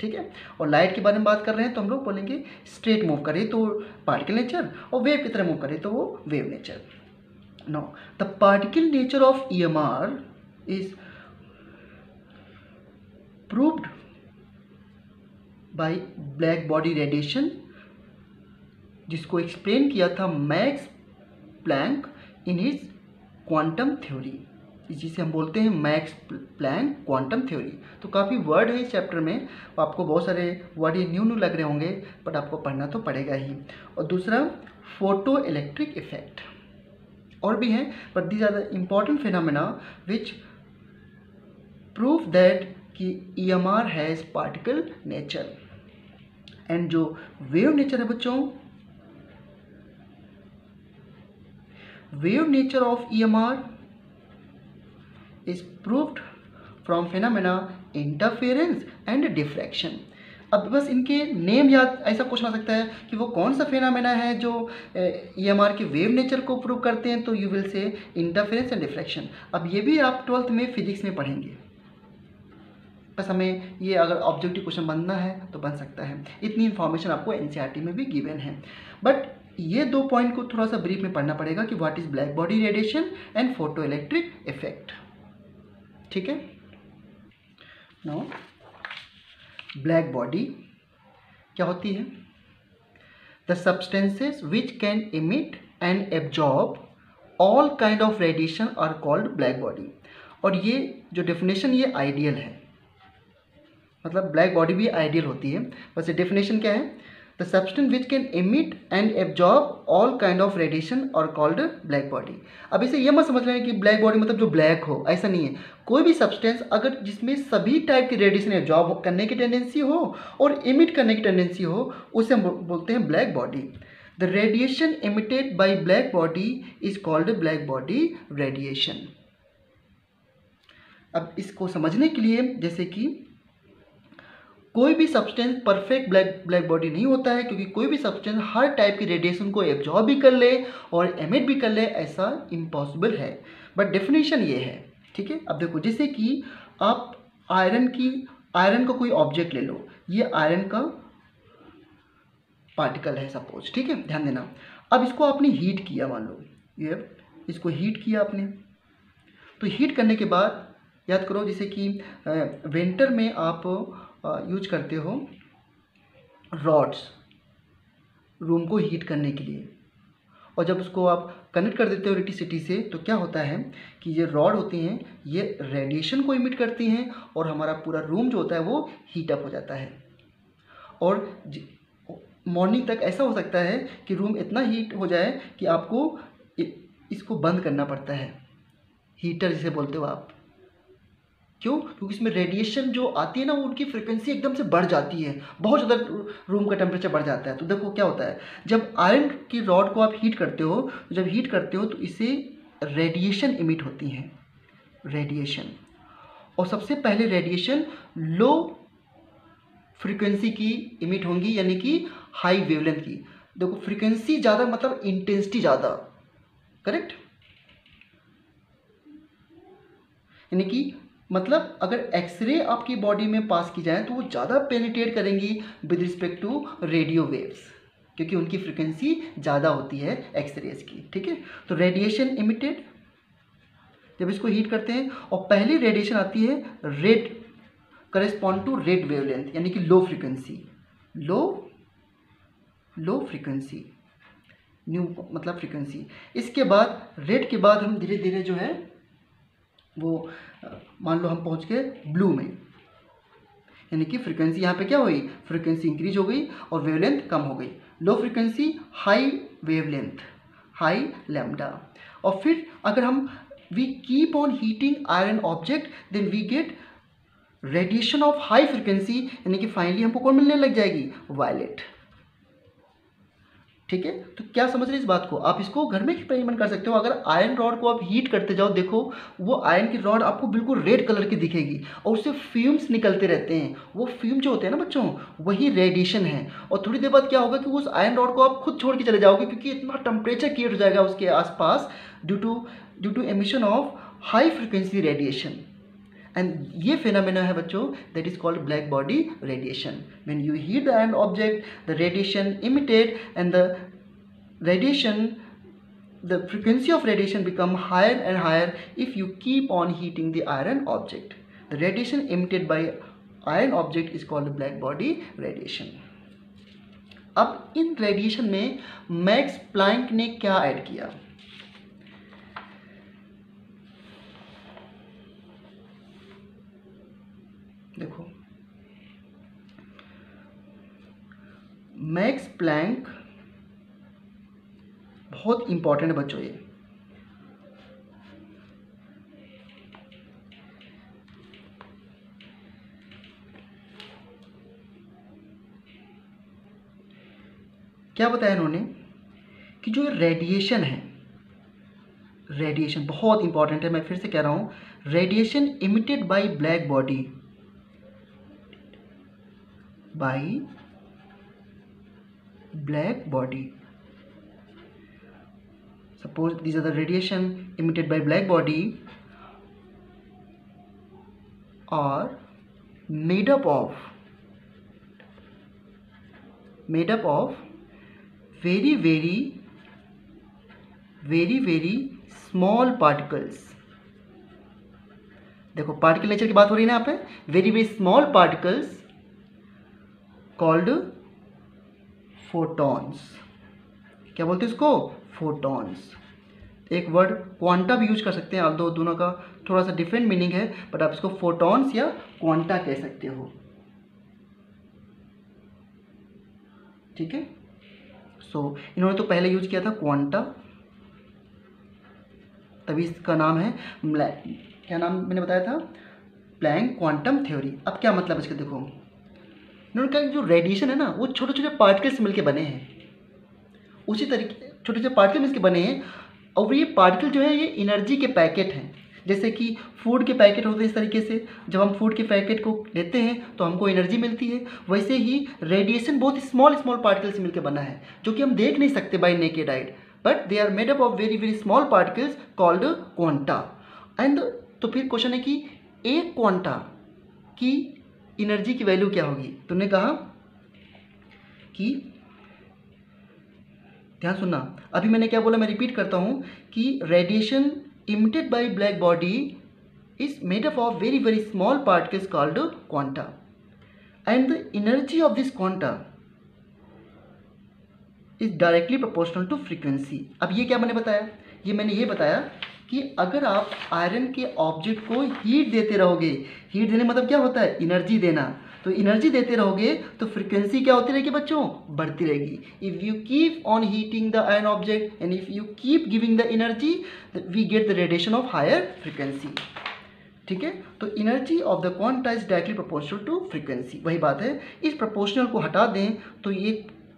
ठीक है। और लाइट के बारे में बात कर रहे हैं तो हम लोग बोलेंगे स्ट्रेट मूव करे तो पार्टिकल नेचर, और वेव की तरह मूव करे तो वो wave nature. No, the particle nature of EMR is proved by black body radiation, जिसको एक्सप्लेन किया था Max Planck in his quantum theory, जिसे हम बोलते हैं मैक्स प्लैंक क्वांटम थ्योरी। तो काफ़ी वर्ड है इस चैप्टर में, आपको बहुत सारे वर्ड ये न्यू लग रहे होंगे, बट आपको पढ़ना तो पड़ेगा ही। और दूसरा फोटो इलेक्ट्रिक इफेक्ट, और भी हैं, but these are the important phenomena which prove that कि EMR has particle nature. And जो वेव नेचर है बच्चों, wave nature of EMR is proved from phenomena interference and diffraction। अब बस इनके नेम याद, ऐसा क्वेश्चन आ सकता है कि वो कौन सा फेनामेना है जो EMR के वेव नेचर को प्रूव करते हैं, तो you will say interference and diffraction. अब ये भी आप 12th में फिजिक्स में पढ़ेंगे, बस हमें ये अगर ऑब्जेक्टिव क्वेश्चन बनना है तो बन सकता है। इतनी इन्फॉर्मेशन आपको NCERT में भी गिवन है, बट ये 2 पॉइंट को थोड़ा सा ब्रीफ में पढ़ना पड़ेगा कि what is black body radiation and photo electric effect, ठीक है। नाउ ब्लैक बॉडी क्या होती है, the substances which can emit and absorb all kind of radiation are called black body. और ये जो डेफिनेशन ये आइडियल है, मतलब ब्लैक बॉडी भी आइडियल होती है, बस ये डेफिनेशन क्या है, the substance which can emit and absorb all kind of radiation और कॉल्ड ब्लैक बॉडी। अब इसे ये मत समझ लें कि ब्लैक बॉडी मतलब जो ब्लैक हो, ऐसा नहीं है। कोई भी सब्सटेंस अगर जिसमें सभी टाइप की रेडिएशन एब्जॉर्ब करने की टेंडेंसी हो और इमिट करने की टेंडेंसी हो, उसे हम बोलते हैं black body. The radiation emitted by black body is called black body radiation. अब इसको समझने के लिए, जैसे कि कोई भी सब्सटेंस परफेक्ट ब्लैक बॉडी नहीं होता है, क्योंकि कोई भी सब्सटेंस हर टाइप की रेडिएशन को एब्जॉर्ब भी कर ले और एमिट भी कर ले, ऐसा इम्पॉसिबल है। बट डेफिनेशन ये है, ठीक है। अब देखो, जैसे कि आप आयरन का कोई ऑब्जेक्ट ले लो, ये आयरन का पार्टिकल है सपोज, ठीक है, ध्यान देना। अब इसको आपने हीट किया, मान लो ये इसको हीट किया आपने, तो हीट करने के बाद याद करो, जैसे कि विंटर में आप यूज करते हो रॉड्स रूम को हीट करने के लिए, और जब उसको आप कनेक्ट कर देते हो इलेक्ट्रिसिटी से, तो क्या होता है कि ये रॉड होती हैं, ये रेडिएशन को इमिट करती हैं और हमारा पूरा रूम जो होता है वो हीट अप हो जाता है। और मॉर्निंग तक ऐसा हो सकता है कि रूम इतना हीट हो जाए कि आपको इसको बंद करना पड़ता है, हीटर जिसे बोलते हो आप, क्यों? क्योंकि इसमें रेडिएशन जो आती है ना, वो उनकी फ्रिक्वेंसी एकदम से बढ़ जाती है, बहुत ज़्यादा रूम का टेम्परेचर बढ़ जाता है। तो देखो क्या होता है, जब आयरन की रॉड को आप हीट करते हो, जब हीट करते हो तो इससे रेडिएशन इमिट होती हैं, रेडिएशन। और सबसे पहले रेडिएशन लो फ्रीक्वेंसी की इमिट होंगी, यानी कि हाई वेवलेंथ की। देखो फ्रीक्वेंसी ज़्यादा मतलब इंटेंसिटी ज़्यादा, करेक्ट। यानी कि मतलब अगर एक्सरे आपकी बॉडी में पास की जाए तो वो ज़्यादा पेनिट्रेट करेंगी with respect to radio waves, क्योंकि उनकी फ्रीक्वेंसी ज़्यादा होती है एक्सरेज की, ठीक है। तो रेडिएशन इमिटेड, जब इसको हीट करते हैं और पहली रेडिएशन आती है red, correspond to red wavelength, यानी कि low frequency, low frequency, nu मतलब फ्रीक्वेंसी। इसके बाद रेड के बाद हम धीरे धीरे जो है वो मान लो हम पहुंच गए ब्लू में, यानी कि फ्रीक्वेंसी यहाँ पे क्या हुई, फ्रीक्वेंसी इंक्रीज हो गई और वेवलेंथ कम हो गई। Low frequency, high wavelength, high lambda. और फिर अगर हम we keep on heating iron object then we get radiation of high frequency, यानी कि फाइनली हमको कौन मिलने लग जाएगी, वायलेट, ठीक है। तो क्या समझ रहे हैं इस बात को? आप इसको घर में एक्सपेरिमेंट कर सकते हो। अगर आयरन रॉड को आप हीट करते जाओ, देखो वो आयरन की रॉड आपको बिल्कुल रेड कलर की दिखेगी और उससे फ्यूम्स निकलते रहते हैं। वो फ्यूम जो होते हैं ना बच्चों, वही रेडिएशन है। और थोड़ी देर बाद क्या होगा कि उस आयरन रॉड को आप खुद छोड़ के चले जाओगे, क्योंकि इतना टेम्परेचर क्रिएट हो जाएगा उसके आसपास due to emission of high frequency radiation. And ये फिनोमेना है बच्चों, that is called black body radiation. When you heat the iron object, the radiation emitted and the frequency of radiation become higher and higher if you keep on heating the iron object. The radiation emitted by iron object is called black body radiation. अब इन रेडिएशन में मैक्स प्लैंक ने क्या ऐड किया? देखो मैक्स प्लैंक बहुत इंपॉर्टेंट है बच्चों। ये क्या बताया इन्होंने कि जो रेडिएशन है, रेडिएशन बहुत इंपॉर्टेंट है, मैं फिर से कह रहा हूं, radiation emitted by black body, by black body. Suppose these are the radiation emitted by black body are made up of very small particles. देखो पार्टिकल नेचर की बात हो रही है ना यहाँ पे, very small particles called photons. क्या बोलते हैं इसको? फोटॉन्स। एक वर्ड क्वांटा भी यूज कर सकते हैं, आप दोनों का थोड़ा सा डिफरेंट मीनिंग है, बट आप इसको फोटॉन्स या क्वांटा कह सकते हो, ठीक है। सो इन्होंने तो पहले यूज किया था क्वांटा, तभी इसका नाम है क्या नाम मैंने बताया था, प्लैंक क्वांटम थ्योरी। अब क्या मतलब इसका देखो, इन्होंने कहा जो रेडिएशन है ना वो छोटे छोटे पार्टिकल्स मिलके बने हैं, उसी तरीके छोटे छोटे पार्टिकल मिलके बने हैं। और ये पार्टिकल जो है ये एनर्जी के पैकेट हैं, जैसे कि फूड के पैकेट होते हैं। इस तरीके से जब हम फूड के पैकेट को लेते हैं तो हमको एनर्जी मिलती है, वैसे ही रेडिएशन बहुत स्मॉल पार्टिकल्स से मिलकर बना है, जो कि हम देख नहीं सकते by naked eye, but they are made up of very small particles called quanta. And तो फिर क्वेश्चन है कि एक क्वांटा की एनर्जी की वैल्यू क्या होगी? तुमने कहा कि ध्यान सुनना, अभी मैंने क्या बोला, मैं रिपीट करता हूं कि radiation emitted by black body is made up of very small particles called quanta and the energy of this quanta is directly proportional to frequency. अब ये क्या मैंने बताया? मैंने ये बताया कि अगर आप आयरन के ऑब्जेक्ट को हीट देते रहोगे, हीट देने मतलब क्या होता है, एनर्जी देना, तो एनर्जी देते रहोगे तो फ्रीक्वेंसी क्या होती रहेगी बच्चों, बढ़ती रहेगी। If you keep on heating the iron object and if you keep giving the energy we get the radiation of higher frequency. ठीक है। तो energy of the quanta is directly proportional to frequency, वही बात है। इस प्रोपोर्शनल को हटा दें तो ये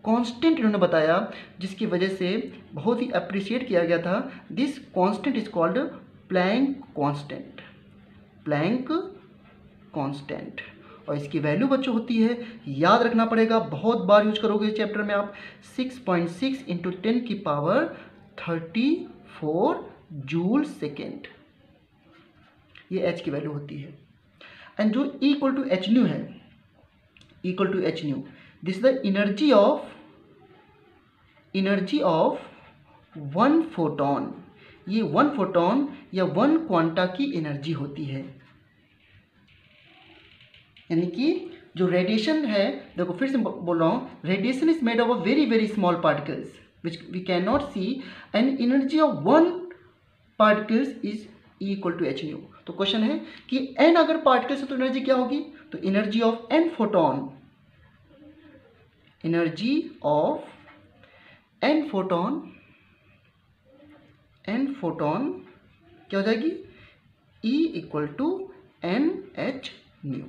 कांस्टेंट इन्होंने बताया, जिसकी वजह से बहुत ही अप्रिशिएट किया गया था। This constant is called Planck constant, Planck constant. और इसकी वैल्यू बच्चों होती है, याद रखना पड़ेगा, बहुत बार यूज करोगे इस चैप्टर में आप, 6.6 इंटू 10 की पावर 34 जूल सेकेंड, ये एच की वैल्यू होती है। एंड जो E equal to H nu है, equal to H nu, this is the energy of one photon. ये वन फोटोन या वन क्वांटा की एनर्जी होती है। यानी कि जो रेडिएशन है, देखो फिर से बोल रहा हूँ, radiation is made of a very very small particles which we can not see, and energy of one particles is equal to H nu. तो क्वेश्चन है कि n अगर पार्टिकल्स है तो एनर्जी क्या होगी, तो energy of n photon, energy of n photon क्या हो जाएगी, E equal to N H nu.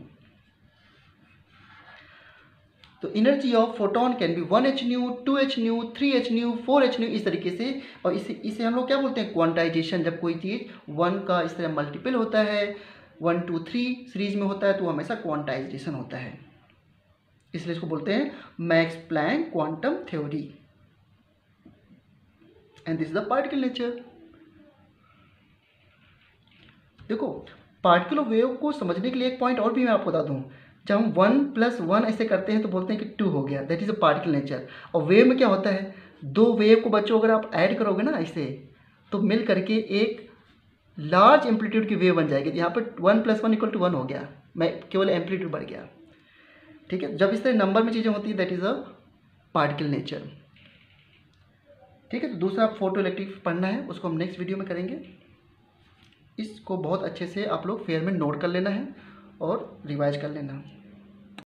तो energy of photon can be 1h nu, 2h nu, 3h nu, 4h nu, इस तरीके से। और इसे हम लोग क्या बोलते हैं, क्वांटाइजेशन। जब कोई चीज़ 1 का इस तरह मल्टीपल होता है, 1 2 3 सीरीज में होता है, तो हमेशा क्वांटाइजेशन होता है, इसलिए इसको बोलते हैं Max Planck quantum theory. And this is the particle nature. देखो पार्टिकल ऑफ वेव को समझने के लिए एक पॉइंट और भी मैं आपको बता दूं, जब हम 1 + 1 ऐसे करते हैं तो बोलते हैं कि 2 हो गया, that is a particle nature. और वेव में क्या होता है, दो वेव को बच्चों अगर आप ऐड करोगे ना ऐसे, तो मिल करके एक लार्ज एम्पलीट्यूड की वेव बन जाएगी। यहाँ पर 1 + 1 = 1 हो गया, मैं केवल एम्पलीट्यूड बढ़ गया, ठीक है। जब इस तरह नंबर में चीज़ें होती है, that is a particle nature, ठीक है। तो दूसरा फोटो इलेक्ट्रिक पढ़ना है, उसको हम नेक्स्ट वीडियो में करेंगे। इसको बहुत अच्छे से आप लोग फेयर में नोट कर लेना है और रिवाइज कर लेना।